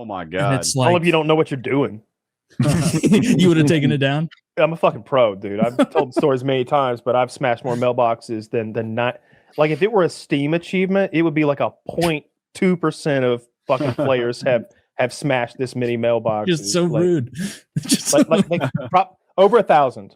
Oh my God. It's like, all of you don't know what you're doing. you would have taken it down. I'm a fucking pro, dude. I've told stories many times, but I've smashed more mailboxes than not. Like if it were a Steam achievement, it would be like a 0.2% of fucking players have smashed this many mailboxes. Just so like, rude. Over 1,000,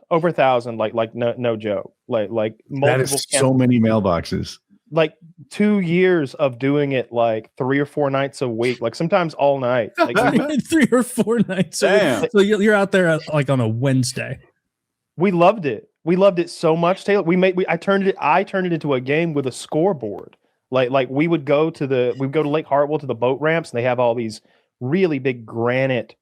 like no joke. Like multiple. That is so many mailboxes. Like 2 years of doing it like 3 or 4 nights a week, like sometimes all night. Like 3 or 4 nights. Damn. So you're out there like on a Wednesday. we loved it. We loved it so much, Taylor. I turned it into a game with a scoreboard. Like we would go to Lake Hartwell to the boat ramps, and they have all these really big granite.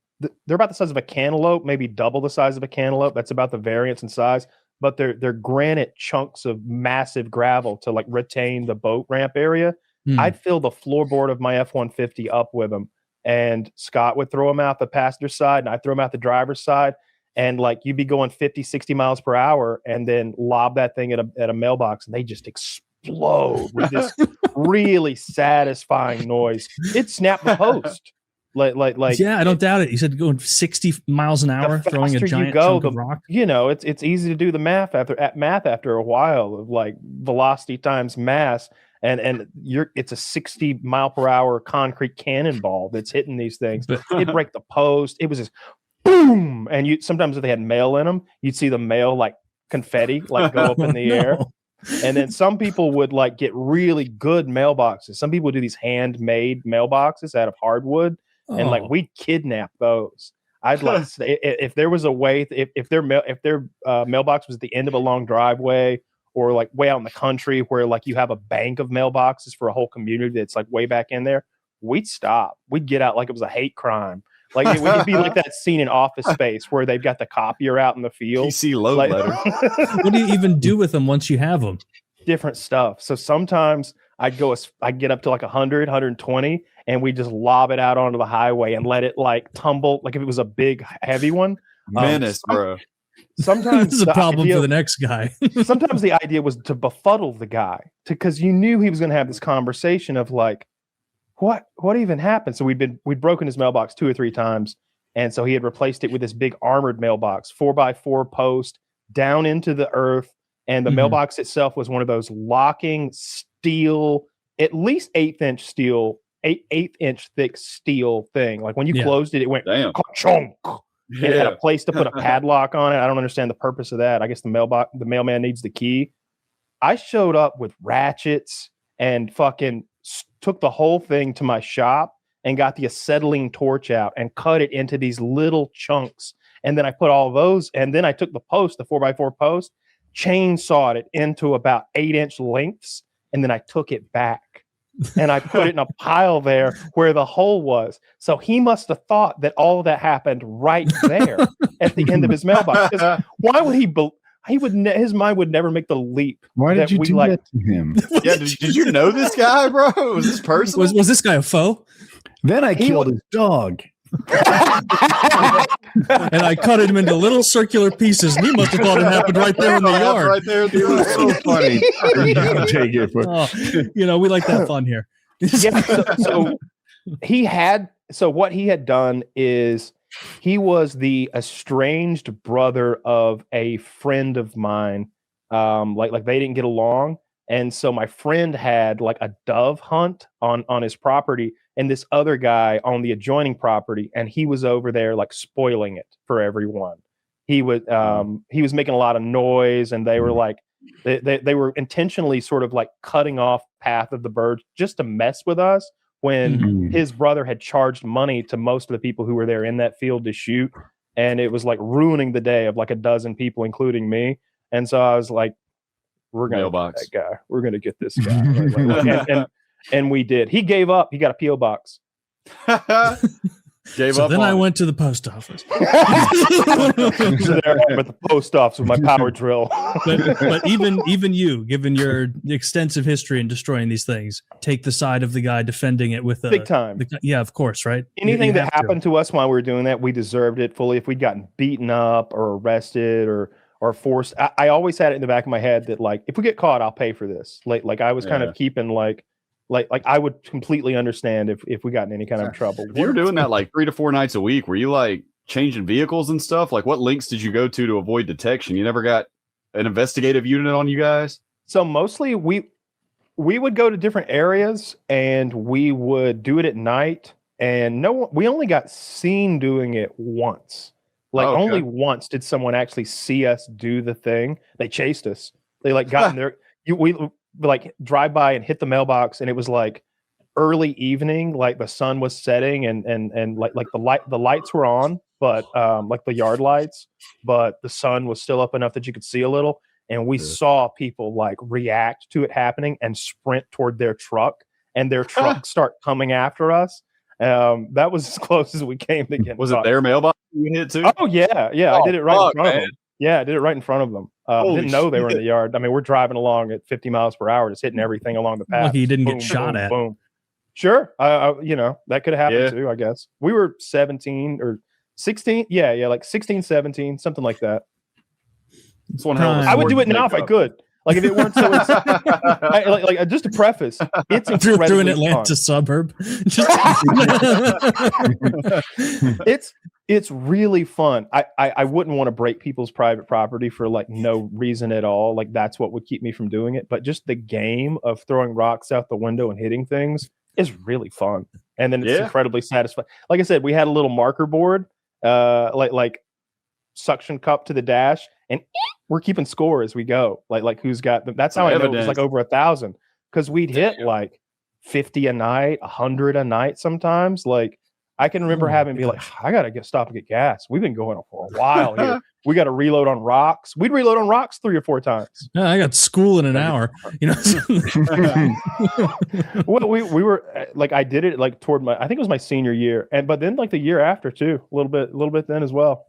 They're about the size of a cantaloupe, maybe double the size of a cantaloupe. That's about the variance in size. But they're granite chunks of massive gravel to like retain the boat ramp area. I'd fill the floorboard of my F-150 up with them, and Scott would throw them out the passenger side, and I'd throw them out the driver's side. And like you'd be going 50, 60 miles per hour, and then lob that thing at a mailbox, and they just explode with this really satisfying noise. It snapped the post. Like yeah, I don't doubt it. You said going 60 miles an hour, throwing a giant chunk of rock. You know, it's easy to do the math after a while of like velocity times mass, and it's a 60 mile per hour concrete cannonball that's hitting these things. It'd break the post. It was just boom, and sometimes if they had mail in them, you'd see the mail like confetti like go up in the air. And then some people would like get really good mailboxes. Some people would do these handmade mailboxes out of hardwood. And like we'd kidnap those. I'd like if there was a way if their mailbox was at the end of a long driveway or like way out in the country where like you have a bank of mailboxes for a whole community that's like way back in there, we'd stop. We'd get out like it was a hate crime. Like it would be like that scene in Office Space where they've got the copier out in the field. PC load letter. What do you even do with them once you have them? Different stuff. So sometimes I'd get up to like 100, 120, and we just lob it out onto the highway and let it like tumble, like if it was a big, heavy one. Menace, bro. Sometimes this is a problem for the next guy. Sometimes the idea was to befuddle the guy, because you knew he was going to have this conversation of like, what even happened? So we'd broken his mailbox 2 or 3 times, and so he had replaced it with this big armored mailbox, 4x4 post down into the earth, and the mailbox itself was one of those locking steel, at least 1/8 inch steel. 8 inch thick steel thing. Like when you closed it, it went ka-chunk. Yeah. It had a place to put a padlock on it. I don't understand the purpose of that. I guess the mailman needs the key. I showed up with ratchets and fucking took the whole thing to my shop and got the acetylene torch out and cut it into these little chunks. And then I put all those, and then I took the post, the 4x4 post, chainsawed it into about 8 inch lengths, and then I took it back. And I put it in a pile there where the hole was. So he must have thought that all of that happened right there at the end of his mailbox. Because why would his mind would never make the leap. Why did you do that to him? Yeah, did you know this guy, bro? Was this person? Was this guy a foe? Then I killed his dog. And I cut him into little circular pieces, and he must have thought it happened right there in the yard. Right there in the yard. So funny. Take it, we like that fun here. Yeah, so what he had done is he was the estranged brother of a friend of mine. Like they didn't get along, and so my friend had like a dove hunt on his property, and this other guy on the adjoining property, and he was over there like spoiling it for everyone. He was making a lot of noise, and they were like they were intentionally sort of like cutting off path of the birds just to mess with us, when his brother had charged money to most of the people who were there in that field to shoot, and it was like ruining the day of like a dozen people, including me. And so I was like, we're gonna get that guy. We're gonna get this guy. And we did. He gave up. He got a P.O. box. Then I went to the post office. There I'm at the post office with my power drill. but even you, given your extensive history in destroying these things, take the side of the guy defending it with big time. Yeah, of course, right? Anything that happened to us while we were doing that, we deserved it fully. If we'd gotten beaten up or arrested or forced, I always had it in the back of my head that like, if we get caught, I'll pay for this. Like I was kind of keeping like Like I would completely understand if we got in any kind of trouble. If you were doing that like 3 to 4 nights a week, were you like changing vehicles and stuff? Like what links did you go to avoid detection? You never got an investigative unit on you guys? So mostly we would go to different areas and we would do it at night, and we only got seen doing it once. Like only once did someone actually see us do the thing. They chased us. They like got in there. We like drive by and hit the mailbox, and it was like early evening, like the sun was setting, and like the lights were on, but like the yard lights, but the sun was still up enough that you could see a little. And we saw people like react to it happening and sprint toward their truck, and their truck start coming after us. That was as close as we came to getting. Was it their mailbox you hit too? Oh yeah. I did it right in front of them. Yeah, I did it right in front of them. Didn't know they were in the yard. I mean, we're driving along at 50 miles per hour, just hitting everything along the path. Lucky you didn't Boom, get shot boom, at. Boom. Sure, you know, that could have happened too. I guess we were 17 or 16. Yeah, like 16, 17, something like that. I would do it now if I could. Like if it weren't so, like just to preface, it's incredibly through an Atlanta fun. suburb. It's really fun. I wouldn't want to break people's private property for like no reason at all. Like that's what would keep me from doing it. But just the game of throwing rocks out the window and hitting things is really fun. And then it's incredibly satisfying. Like I said, we had a little marker board, like suction cup to the dash, and we're keeping score as we go. Like who's got them. That's how I know it was like over 1,000, because we'd hit like 50 a night, 100 a night sometimes. Like I can remember having to be like, I gotta stop and get gas. We've been going for a while here. We got to reload on rocks. We'd reload on rocks 3 or 4 times. Yeah, I got school in an hour. You know. Well, we were like, I did it like toward I think it was my senior year, but then like the year after too, a little bit then as well.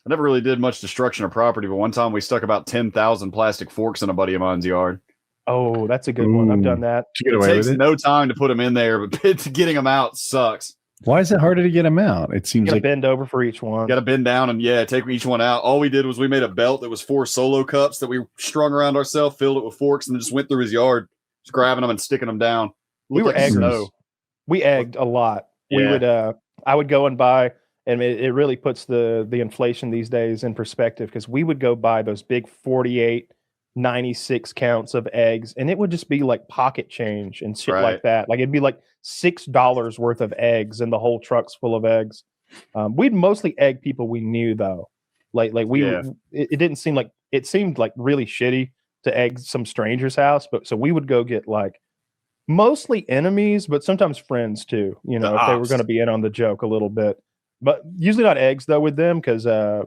I never really did much destruction of property, but one time we stuck about 10,000 plastic forks in a buddy of mine's yard. Oh, that's a good one. I've done that. It takes no time to put them in there, but getting them out sucks. Why is it harder to get them out? It seems like bend over for each one. Got to bend down and take each one out. All we did was we made a belt that was 4 solo cups that we strung around ourselves, filled it with forks, and then just went through his yard, just grabbing them and sticking them down. We were eggers. We egged a lot. We would. I would go and buy, and it really puts the inflation these days in perspective, because we would go buy those big 48, 96 counts of eggs, and it would just be like pocket change and shit like that. Like it'd be like $6 worth of eggs, and the whole truck's full of eggs. We'd mostly egg people we knew though. It didn't seem like, it seemed like really shitty to egg some stranger's house, but so we would go get like mostly enemies, but sometimes friends too, you know, if they were going to be in on the joke a little bit. But usually not eggs though with them, because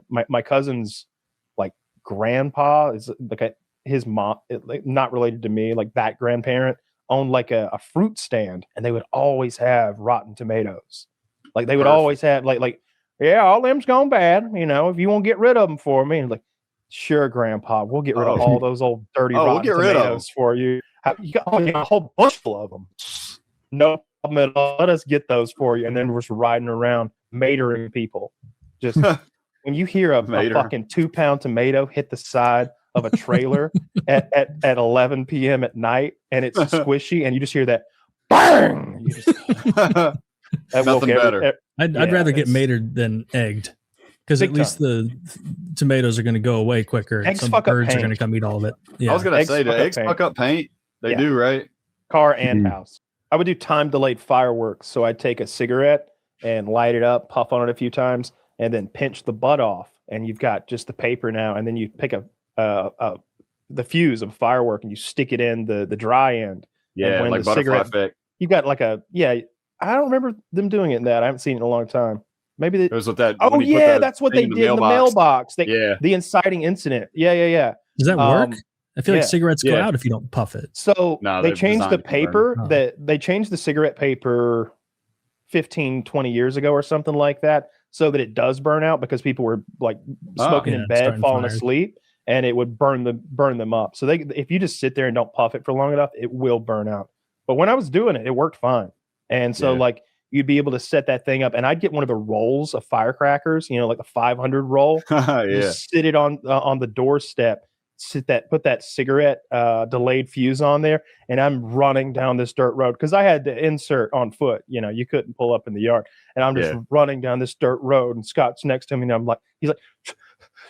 my cousin's like grandpa is like his mom, not related to me, like that grandparent owned like a fruit stand, and they would always have rotten tomatoes. Like they would always have like all them's gone bad, you know, if you won't get rid of them for me. And like, sure, grandpa, we'll get rid of all those old dirty rotten tomatoes for you. You got a whole bushel of them. No problem at all. Let us get those for you. And then we're just riding around matering people. Just when you hear a fucking 2-pound tomato hit the side of a trailer at 11 p.m. at night, and it's squishy, and you just hear that bang. You just, nothing better. I'd rather get matered than egged, because at least the tomatoes are going to go away quicker. Eggs some fuck up birds are paint. going to come eat all of it. Yeah. I was going to say, do eggs fuck up paint? They do, right? Car and house. I would do time-delayed fireworks. So I'd take a cigarette and light it up, puff on it a few times, and then pinch the butt off, and you've got just the paper now. And then you pick the fuse of firework, and you stick it in the dry end. Yeah, and when like the cigarette effect. You got like I don't remember them doing it in that. I haven't seen it in a long time. Maybe it was with that. Oh yeah, that's what they did in the mailbox. The inciting incident. Yeah. Does that work? I feel like cigarettes go out if you don't puff it. So they changed the paper. They changed the cigarette paper 15, 20 years ago or something like that, so that it does burn out, because people were like smoking in bed, falling asleep, and it would burn them up. So if you just sit there and don't puff it for long enough, it will burn out. But when I was doing it, it worked fine. And so like you'd be able to set that thing up, and I'd get one of the rolls of firecrackers, you know, like the 500 roll. Just sit it on the doorstep, put that cigarette delayed fuse on there, and I'm running down this dirt road because I had to insert on foot. You couldn't pull up in the yard, and I'm just running down this dirt road, and Scott's next to me, and I'm like, he's like,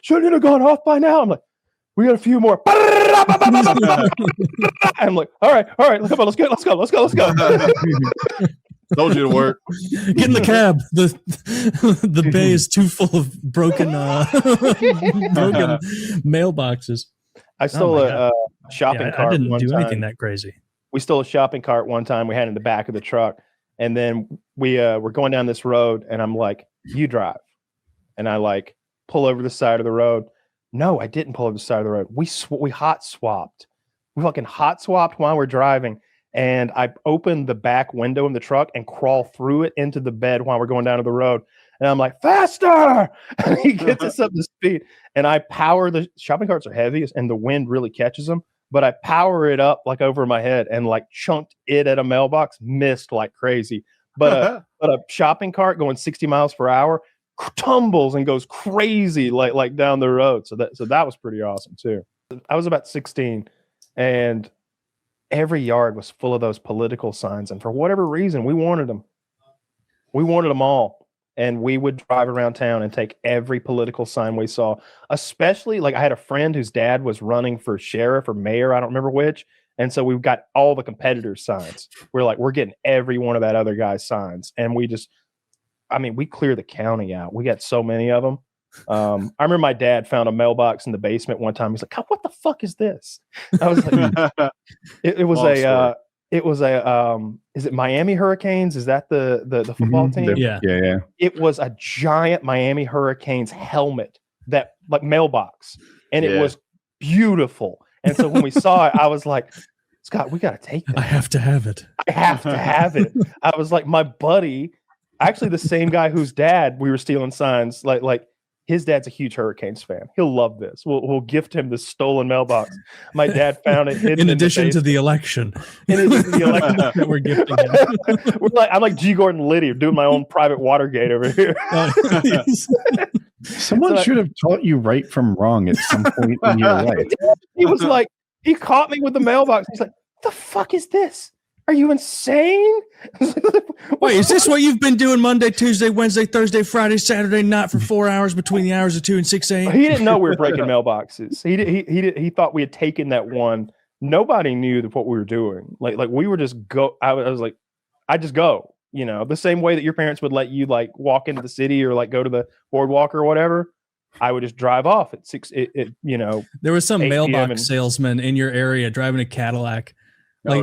shouldn't it have gone off by now? I'm like, we got a few more. I'm like, all right, let's go. Told you to work. Get in the cab. The bay is too full of broken mailboxes. I stole a shopping cart. I didn't one do time. anything that crazy. We stole a shopping cart one time. We had it in the back of the truck, and then we were going down this road, and I'm like, "You drive," and I like pull over the side of the road. No, I didn't pull over the side of the road. We hot swapped. We fucking hot swapped while we're driving. And I opened the back window in the truck and crawl through it into the bed while we're going down to the road. And I'm like, faster! And he gets us up to speed. And I power the shopping carts are heavy and the wind really catches them. But I power it up like over my head and like chunked it at a mailbox, missed like crazy. But a shopping cart going 60 miles per hour tumbles and goes crazy like down the road. So that was pretty awesome too. I was about 16 and every yard was full of those political signs, and for whatever reason, we wanted them. We wanted them all, and we would drive around town and take every political sign we saw. Especially, like I had a friend whose dad was running for sheriff or mayor, I don't remember which, and so we've got all the competitors' signs. We're getting every one of that other guy's signs, and we clear the county out. We got so many of them. I remember my dad found a mailbox in the basement one time. He's like, "What the fuck is this?" I was like, "It was is it Miami Hurricanes? Is that the football team?" Yeah. It was a giant Miami Hurricanes helmet that like mailbox, and it was beautiful. And so when we saw it, I was like, "Scott, we got to take that. I have to have it. I have to have it." I was like, my buddy, actually the same guy whose dad we were stealing signs, like his dad's a huge Hurricanes fan. He'll love this. We'll gift him this stolen mailbox. My dad found it hidden in addition to the election. In addition to the election that we're gifting him. I'm like G. Gordon Liddy doing my own private Watergate over here. Someone should have taught you right from wrong at some point in your life. He was like, he caught me with the mailbox. He's like, "The fuck is this? Are you insane?" Wait, is this what you've been doing Monday, Tuesday, Wednesday, Thursday, Friday, Saturday night for 4 hours between the hours of 2 and 6 a.m.? He didn't know we were breaking mailboxes. He thought we had taken that one. Nobody knew what we were doing. Like we were just go. I was like, I just go. The same way that your parents would let you like walk into the city or like go to the boardwalk or whatever. I would just drive off at 6. There was some mailbox salesman in your area driving a Cadillac. That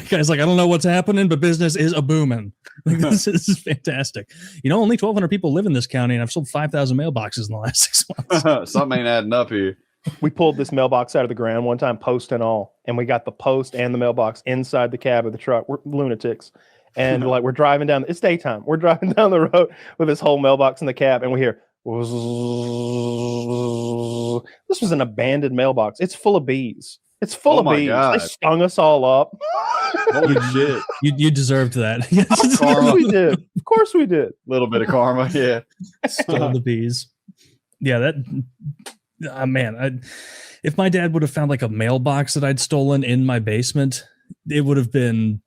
guy's like, "I don't know what's happening, but business is a booming." This is fantastic. Only 1,200 people live in this county, and I've sold 5,000 mailboxes in the last 6 months. Something ain't adding up here. We pulled this mailbox out of the ground one time, post and all, and we got the post and the mailbox inside the cab of the truck. We're lunatics. And like we're driving down, it's daytime. We're driving down the road with this whole mailbox in the cab, and we hear, this was an abandoned mailbox. It's full of bees. It's full of bees. God. They stung us all up. Holy shit. You deserved that. Of course we did. Of course we did. A little bit of karma, yeah. Stole the bees. Yeah, if my dad would have found like a mailbox that I'd stolen in my basement, it would have been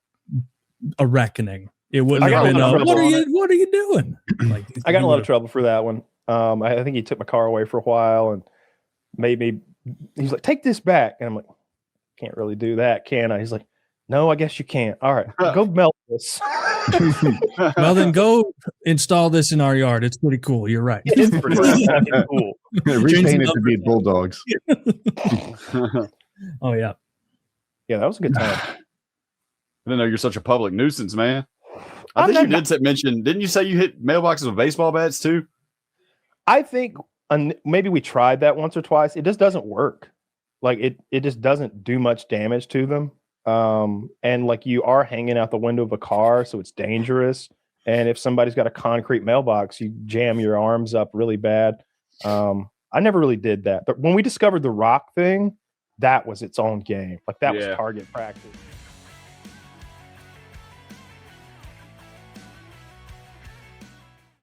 a reckoning. It wouldn't have been what are you doing? Like, I got in a lot of trouble for that one. I think he took my car away for a while and made me. He's like, "Take this back," and I'm like, "Can't really do that, can I?" He's like, "No, I guess you can't." All right, go melt this. Well, then go install this in our yard. It's pretty cool. You're right. It is pretty fucking cool. Repaint it to be bulldogs. Oh yeah, yeah, that was a good time. I didn't know you're such a public nuisance, man. I think you did mention. Didn't you say you hit mailboxes with baseball bats too? I think maybe we tried that once or twice. It just doesn't work. Like it just doesn't do much damage to them. And like you are hanging out the window of a car, so it's dangerous. And if somebody's got a concrete mailbox, you jam your arms up really bad. I never really did that. But when we discovered the rock thing, that was its own game. Like that was target practice.